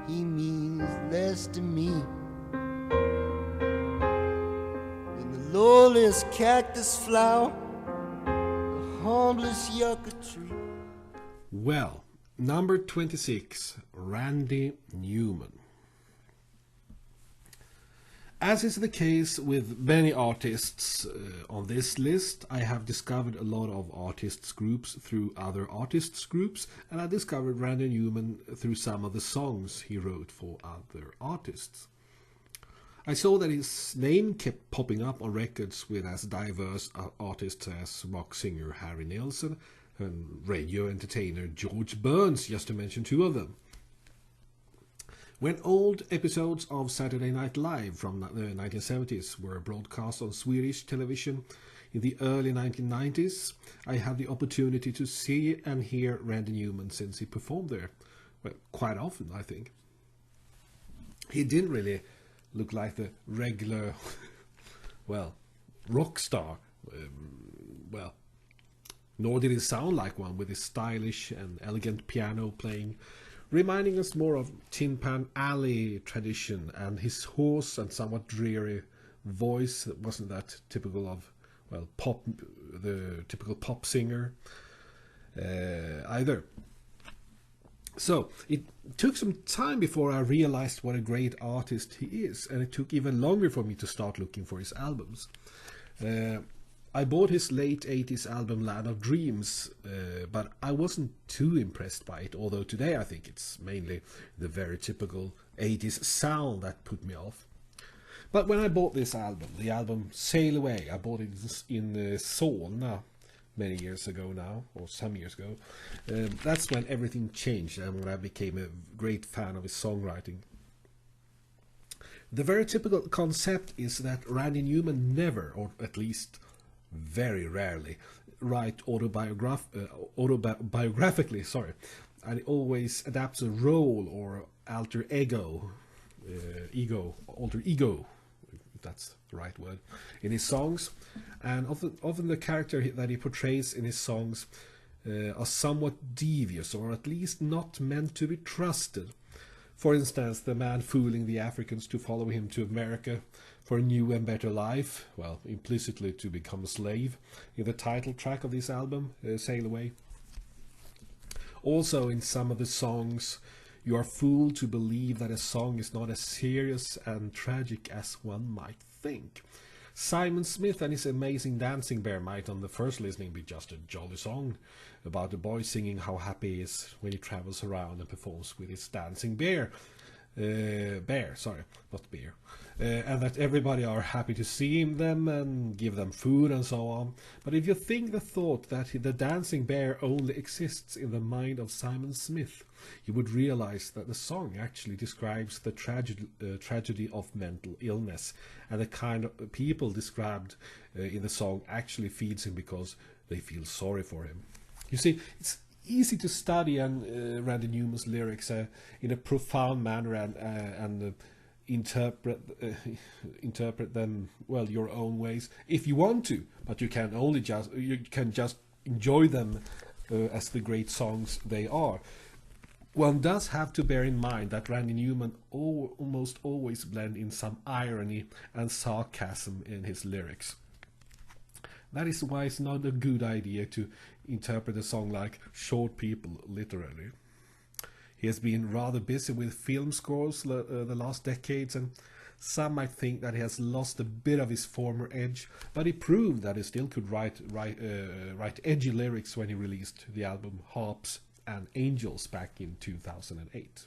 he means less to me than the lowliest cactus flower, the humblest yucca tree. Well, number 26, Randy Newman. As is the case with many artists on this list, I have discovered a lot of artists groups through other artists groups, and I discovered Randy Newman through some of the songs he wrote for other artists. I saw that his name kept popping up on records with as diverse artists as rock singer Harry Nilsson and radio entertainer George Burns, just to mention two of them. When old episodes of Saturday Night Live from the 1970s were broadcast on Swedish television in the early 1990s, I had the opportunity to see and hear Randy Newman since he performed there. Well, quite often, I think. He didn't really look like the regular, well, rock star. Nor did he sound like one with his stylish and elegant piano playing, reminding us more of Tin Pan Alley tradition, and his hoarse and somewhat dreary voice that wasn't that typical of, well, pop, the typical pop singer either. So it took some time before I realized what a great artist he is, and it took even longer for me to start looking for his albums. I bought his late 80s album Land of Dreams, but I wasn't too impressed by it, although today I think it's mainly the very typical 80s sound that put me off. But when I bought this album, the album Sail Away, I bought it in Solna many years ago now, or some years ago. That's when everything changed and when I became a great fan of his songwriting. The very typical concept is that Randy Newman never, or at least very rarely, write autobiographically, and he always adapts a role or alter ego, if that's the right word, in his songs, and often the character that he portrays in his songs are somewhat devious, or at least not meant to be trusted. For instance, the man fooling the Africans to follow him to America for a new and better life, well, implicitly to become a slave, in the title track of this album, Sail Away. Also, in some of the songs, you are fooled to believe that a song is not as serious and tragic as one might think. Simon Smith and his amazing Dancing Bear might on the first listening be just a jolly song about a boy singing how happy he is when he travels around and performs with his dancing bear. And that everybody are happy to see them and give them food and so on. But if you think the thought that the dancing bear only exists in the mind of Simon Smith, you would realize that the song actually describes the tragedy of mental illness, and the kind of people described in the song actually feeds him because they feel sorry for him. You see, it's easy to study Randy Newman's lyrics in a profound manner and interpret them, well, your own ways if you want to, but you can just enjoy them as the great songs they are. One does have to bear in mind that Randy Newman almost always blend in some irony and sarcasm in his lyrics. That is why it's not a good idea to interpret a song like Short People literally. He has been rather busy with film scores the last decades, and some might think that he has lost a bit of his former edge, but he proved that he still could write edgy lyrics when he released the album Harps and Angels back in 2008.